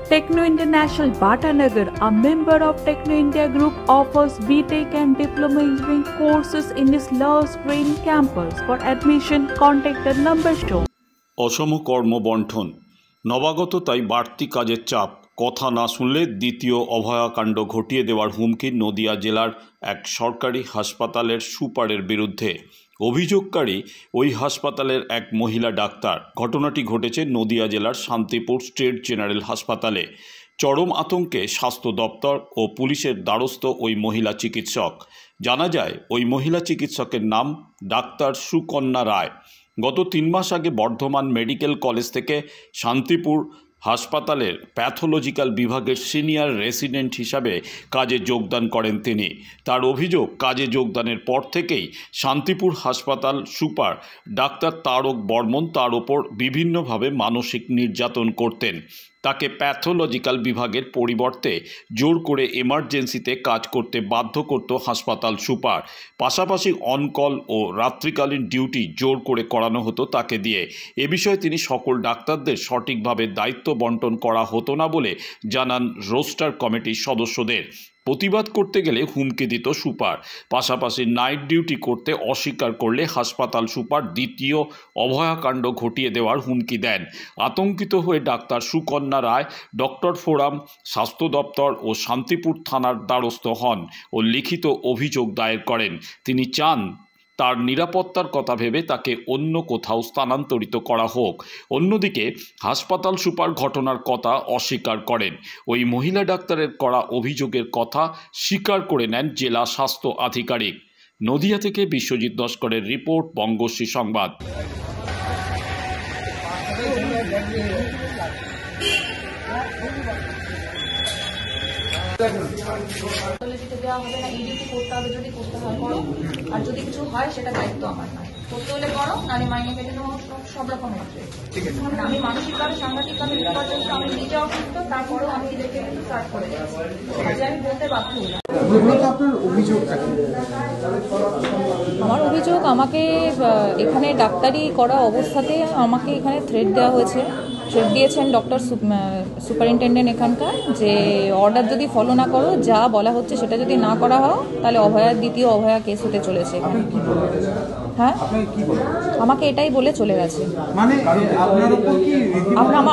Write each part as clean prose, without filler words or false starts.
Techno International Bhatanagar, a member of Techno India Group, offers BTech and Diploma Engineering courses in its Lush Green campus. For admission, contact the number shown. অসম কর্মবণ্টন নবাগত তাই বাড়তি কাজের চাপ কথা না শুনলে দ্বিতীয় অভয়াকাণ্ড ঘটিয়ে দেওয়ার হুমকি নদিয়া জেলার এক সরকারি হাসপাতালের সুপারের বিরুদ্ধে। অভিযোগকারী ওই হাসপাতালের এক মহিলা ডাক্তার। ঘটনাটি ঘটেছে নদিয়া জেলার শান্তিপুর স্টেট জেনারেল হাসপাতালে। চরম আতঙ্কে স্বাস্থ্য দপ্তর ও পুলিশের দ্বারস্থ ওই মহিলা চিকিৎসক। জানা যায় ওই মহিলা চিকিৎসকের নাম ডাক্তার সুকন্যা রায়। গত 3 মাস আগে বর্ধমান মেডিকেল কলেজ থেকে শান্তিপুর হাসপাতালের প্যাথোলজিক্যাল বিভাগের সিনিয়র রেসিডেন্ট হিসাবে কাজে যোগদান করেন তিনি। তার অভিযোগ, কাজে যোগদানের পর থেকেই শান্তিপুর হাসপাতাল সুপার ডাক্তার তারক বর্মন তার ওপর বিভিন্নভাবে মানসিক নির্যাতন করতেন। তাকে প্যাথোলজিক্যাল বিভাগের পরিবর্তে জোর করে এমার্জেন্সিতে কাজ করতে বাধ্য করত হাসপাতাল সুপার। পাশাপাশি অনকল ও রাত্রিকালীন ডিউটি জোর করে করানো হতো তাকে দিয়ে। এ বিষয়ে তিনি সকল ডাক্তারদের সঠিকভাবে দায়িত্ব বন্টন করা হতো না বলে জানান রোস্টার কমিটির সদস্যদের। প্রতিবাদ করতে গেলে হুমকি দিত সুপার। পাশাপাশি নাইট ডিউটি করতে অস্বীকার করলে হাসপাতাল সুপার দ্বিতীয় অভয়াকাণ্ড ঘটিয়ে দেওয়ার হুমকি দেন। আতঙ্কিত হয়ে ডাক্তার সুকন্যা রায় ডক্টর ফোরাম, স্বাস্থ্য দপ্তর ও শান্তিপুর থানার দ্বারস্থ হন ও লিখিত অভিযোগ দায়ের করেন। তিনি চান তার নিরাপত্তার কথা ভেবে তাকে অন্য কোথাও স্থানান্তরিত করা হোক। অন্যদিকে হাসপাতাল সুপার ঘটনার কথা অস্বীকার করেন। ওই মহিলা ডাক্তারের করা অভিযোগের কথা স্বীকার করে নেন জেলা স্বাস্থ্য আধিকারিক। নদিয়া থেকে বিশ্বজিৎ নস্করের রিপোর্ট, বঙ্গশ্রী সংবাদ। দেওয়া হবে না, ইডিটি করতে হবে, যদি করতে হয় করো, আর যদি কিছু হয় সেটা দায়িত্ব আমার নয়। করতে হলে করো, নাহলে মাইনে কেটে দেবো, সব রকম আছে। আমি মানসিকভাবে সাংঘাতিকভাবে বিপর্যস্ত, আমি নিজে অসুস্থ, তারপরেও আমি এদেরকে কিন্তু সার্চ করে যাচ্ছি, আমি বলতে বাধ্য হলাম। আমার অভিযোগ, আমাকে এখানে ডাক্তারি করা অবস্থাতে আমাকে এখানে থ্রেট দেওয়া হয়েছে। থ্রেট দিয়েছেন ডক্টর সুপারিনটেন্ডেন্ট এখানকার, যে অর্ডার যদি ফলো না করো, যা বলা হচ্ছে সেটা যদি না করা হয়, তাহলে দ্বিতীয় অভয়া কেস হতে চলেছে। হ্যাঁ, আমাকে এটাই বলে চলে গেছে।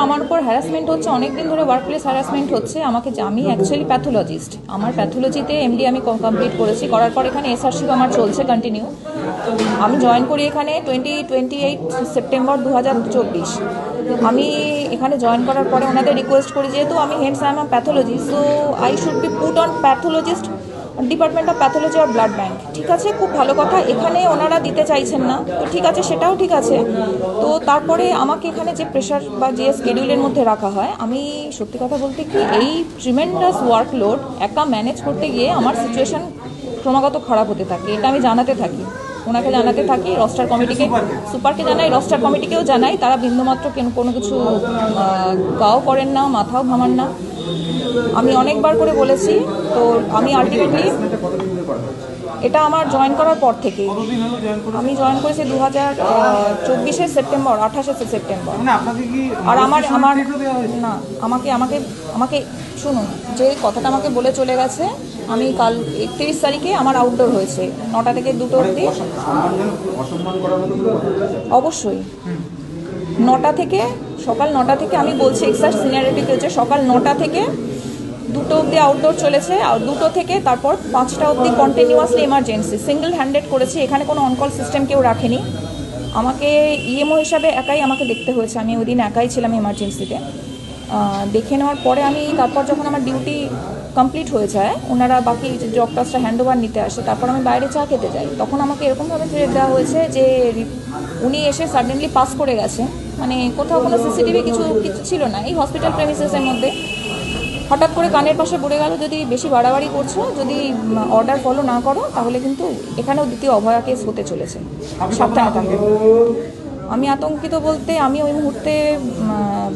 আমার উপর হ্যারাসমেন্ট হচ্ছে, অনেকদিন ধরে ওয়ার্ক প্লেস হ্যারাসমেন্ট হচ্ছে। আমি অ্যাকচুয়ালি প্যাথোলজিস্ট, আমার প্যাথোলজিতে এমডি আমি কমপ্লিট করেছি। করার পর এখানে এসআরশিপ আমার চলছে কন্টিনিউ। আমি জয়েন করি এখানে 28 সেপ্টেম্বর 2024। আমি এখানে জয়েন করার পরে ওনাদের রিকোয়েস্ট করি, যেহেতু আমি heads I am pathologist, so I should be put on pathologist, department of pathology আর ব্লাড ব্যাঙ্ক। ঠিক আছে, খুব ভালো কথা। এখানে ওনারা দিতে চাইছেন না, তো ঠিক আছে, সেটাও ঠিক আছে। তো তারপরে আমাকে এখানে যে প্রেশার বা যে স্কেডিউলের মধ্যে রাখা হয়, আমি সত্যি কথা বলতে কি, এই ট্রিমেন্ডাস ওয়ার্কলোড একা ম্যানেজ করতে গিয়ে আমার সিচুয়েশন ক্রমাগত খারাপ হতে থাকে। এটা আমি জানাতে থাকি, ওনাকে জানাতে থাকি, রস্টার কমিটিকে, সুপারকে জানাই, রস্টার কমিটিকেও জানাই। তারা বিন্দুমাত্র কোনো কিছু গাও করেন না, মাথাও ঘামান না। আমি অনেকবার করে বলেছি। তো আমি আলটিমেটলি, এটা আমার জয়েন করার পর থেকে, আমি জয়েন করেছি 2024 সেপ্টেম্বর, 28 সেপ্টেম্বর। আর আমার না, আমাকে শুনুন, যে কথাটা আমাকে বলে চলে গেছে, আমি কাল 31 তারিখে আমার আউটডোর হয়েছে 9টা থেকে 2টো অবধি। অবশ্যই 9টা থেকে, সকাল 9টা থেকে, আমি বলছি এক্সাক্ট সিনিয়রিটি হচ্ছে, সকাল 9টা থেকে 2টো অবধি আউটডোর চলেছে। আর 2টো থেকে তারপর 5টা অবধি কন্টিনিউয়াসলি এমার্জেন্সি, সিঙ্গেল হ্যান্ডেড করেছি। এখানে কোনো অনকল সিস্টেম কেউ রাখেনি। আমাকে ইএমও হিসাবে একাই আমাকে দেখতে হয়েছে। আমি ওই দিন একাই ছিলাম এমার্জেন্সিতে। দেখে নেওয়ার পরে আমি তারপর যখন আমার ডিউটি কমপ্লিট হয়ে যায়, ওনারা বাকি ডক্টরসটা হ্যান্ড ওভার নিতে আসে, তারপর আমি বাইরে চা খেতে যাই। তখন আমাকে এরকমভাবে থ্রেট দেওয়া হয়েছে যে উনি এসে সাডেনলি পাস করে গেছে, মানে কোথাও কোনো সিসিটিভি কিছু ছিল না এই হসপিটাল প্রেমিসেসের মধ্যে। হঠাৎ করে কানের পাশে পড়ে গেল, যদি বেশি বাড়াবাড়ি করছো, যদি অর্ডার ফলো না করো, তাহলে কিন্তু এখানেও দ্বিতীয় অভয়া কেস হতে চলেছে। সাবধানে থাকবে। আমি আতঙ্কিত বলতে, আমি ওই মুহূর্তে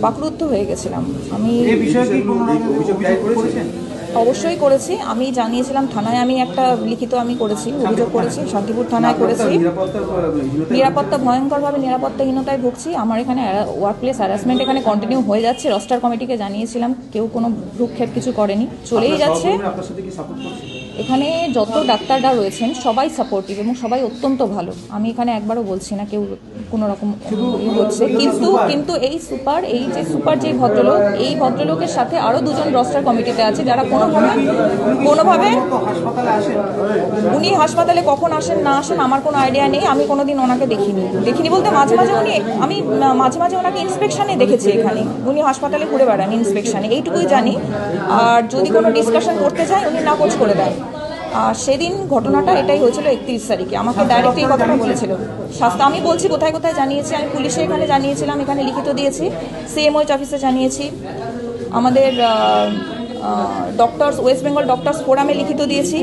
বাকরুদ্ধ হয়ে গেছিলাম। আমি অবশ্যই করেছি, আমি জানিয়েছিলাম থানায়, আমি একটা লিখিত আমি করেছি, অভিযোগ করেছি, শান্তিপুর থানায় করেছি। নিরাপত্তা ভয়ঙ্করভাবে নিরাপত্তাহীনতায় ভুগছি। আমার এখানে ওয়ার্ক প্লেস হ্যারাসমেন্ট এখানে কন্টিনিউ হয়ে যাচ্ছে। রস্টার কমিটিকে জানিয়েছিলাম, কেউ কোনো ভ্রুক্ষেপ কিছু করেনি, চলেই যাচ্ছে। এখানে যত ডাক্তাররা রয়েছেন সবাই সাপোর্টিভ এবং সবাই অত্যন্ত ভালো। আমি এখানে একবারও বলছি না কেউ কোনো রকম হচ্ছে, কিন্তু এই যে সুপার যে ভদ্রলোক, এই ভদ্রলোকের সাথে আরও দুজন রস্টার কমিটিতে আছে যারা কোনোভাবে উনি হাসপাতালে কখন আসেন না আসেন আমার কোনো আইডিয়া নেই। আমি কোনোদিন ওনাকে দেখিনি বলতে মাঝে মাঝে ওনাকে ইন্সপেকশনে দেখেছি। এখানে উনি হাসপাতালে ঘুরে বেড়ান ইন্সপেকশনে, এইটুকুই জানি। আর যদি কোনো ডিসকাশন করতে চাই উনি নাকচ করে দেন। আর সেদিন ঘটনাটা এটাই হয়েছিল 31 তারিখে, আমাকে ডাইরেক্ট এই কথাটা বলেছিল। আমি বলছি কোথায় কোথায় জানিয়েছি, আমি পুলিশে এখানে জানিয়েছিলাম, এখানে লিখিত দিয়েছি, সিএমওএইচ অফিসে জানিয়েছি, আমাদের ডক্টরস ওয়েস্ট বেঙ্গল ডক্টরস ফোরামে লিখিত দিয়েছি,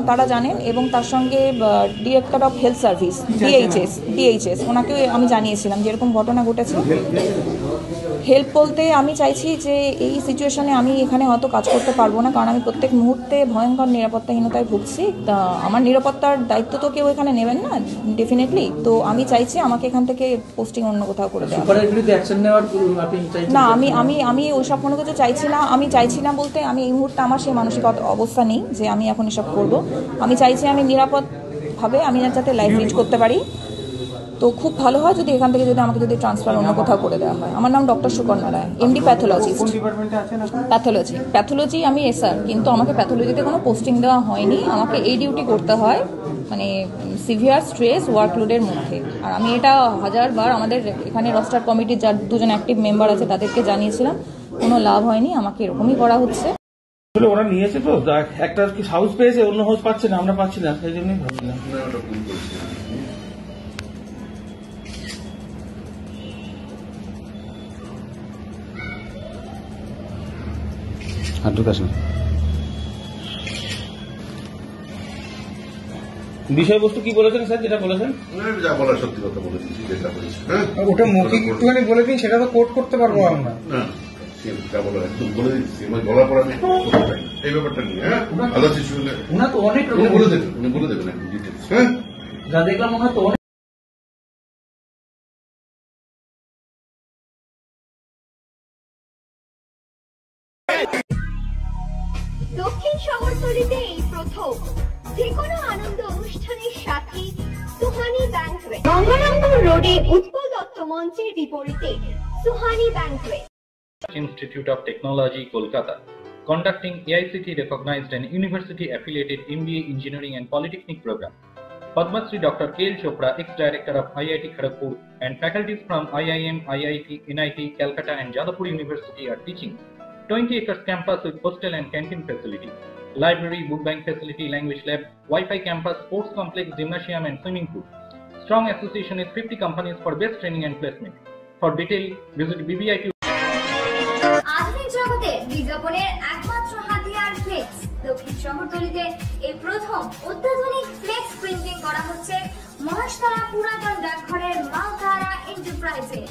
তারা জানেন। এবং তার সঙ্গে director of health service DHS ওনাকেও আমি জানিয়েছিলাম যে এরকম ঘটনা ঘটেছে। হেল্প বলতে আমি চাইছি যে এই সিচুয়েশনে আমি এখানে হয়তো কাজ করতে পারবো না, কারণ আমি প্রত্যেক মুহূর্তে ভয়ঙ্কর নিরাপত্তাহীনতায় ভুগছি। তা আমার নিরাপত্তার দায়িত্ব তো কেউ এখানে নেবেন না ডেফিনেটলি। তো আমি চাইছি আমাকে এখান থেকে পোস্টিং অন্য কোথাও করে দেওয়া। না, আমি ওইসব কোনো কিছু চাইছি না। আমি চাইছি না বলতে আমি এই মুহূর্তে আমার সেই মানসিক অবস্থা নেই যে আমি এখন এসব করব। আমি চাইছি আমি নিরাপদভাবে আমি যাতে লাইফ লিড করতে পারি। তো খুব ভালো হয় যদি এখান থেকে আমাকে ট্রান্সফার অন্য কোথাও করে দেওয়া হয়। আমার নাম ডক্টর সুকন্যা রায়, এমডি প্যাথোলজিস্ট। প্যাথোলজি আমি এসআর, কিন্তু আমাকে প্যাথোলজিতে কোনো পোস্টিং দেওয়া হয়নি। আমাকে এই ডিউটি করতে হয় মানে সিভিয়ার স্ট্রেস ওয়ার্কলোডের মধ্যে। আর আমি এটা 1000 বার আমাদের এখানে রস্টার কমিটির যার দুজন অ্যাক্টিভ মেম্বার আছে তাদেরকে জানিয়েছিলাম, কোনো লাভ হয়নি। আমাকে এরকমই করা হচ্ছে। ওরা নিয়েছে তো একটা হাউস পেয়েছে, অন্য হাউস পাচ্ছে না, আমরা পাচ্ছি না, সেই জন্যই ভাবছিলাম। বিষয়বস্তু কি বলেছেন স্যার? যেটা বলেছেন যা বলার সত্যি কথা বলেছি, যেটা বলেছি। ওটা মৌখিক একটুখানি বলে দিন, সেটা তো কোট করতে পারবো আমরা। যা বলার একদম বলে দিচ্ছি, বলার পর আমি এই ব্যাপারটা নিয়ে আলোচনা শুনলে ওনা তো অনেক উনি বলে দেবেন একদম ডিটেলস। হ্যাঁ, যা দেখলাম ওনা তো দক্ষিণ শহরতলিতে এই প্রথম যেকোনো আনন্দ অনুষ্ঠানের সাথে সুহানি ব্যাংকুয়েট, গঙ্গারামপুর রোডে উৎপল দত্ত মঞ্চের বিপরীতে Suhani banquet. Institute of Technology, Kolkata, conducting AICT recognized and university affiliated MBA Engineering and Polytechnic program. Padma Shri Dr. K.L. Chopra, ex-director of IIT Kharagpur, and faculties from IIM, IIT, NIT, Calcutta and Jadavpur University are teaching 20 acres campus with hostel and canteen facility, library, book bank facility, language lab, Wi-Fi campus, sports complex, gymnasium and swimming pool. Strong association with 50 companies for best training and placement. For detail, visit BBIT. আধুনিক জগতে বিজ্ঞাপনের একমাত্র হাতিয়ার flakes. দক্ষিণ শহরতলিতে এই প্রথম অত্যাধুনিক flakes printing করা হচ্ছে মহাশতলা পুরাতন ডাকঘরের মা তারা এন্টারপ্রাইজে।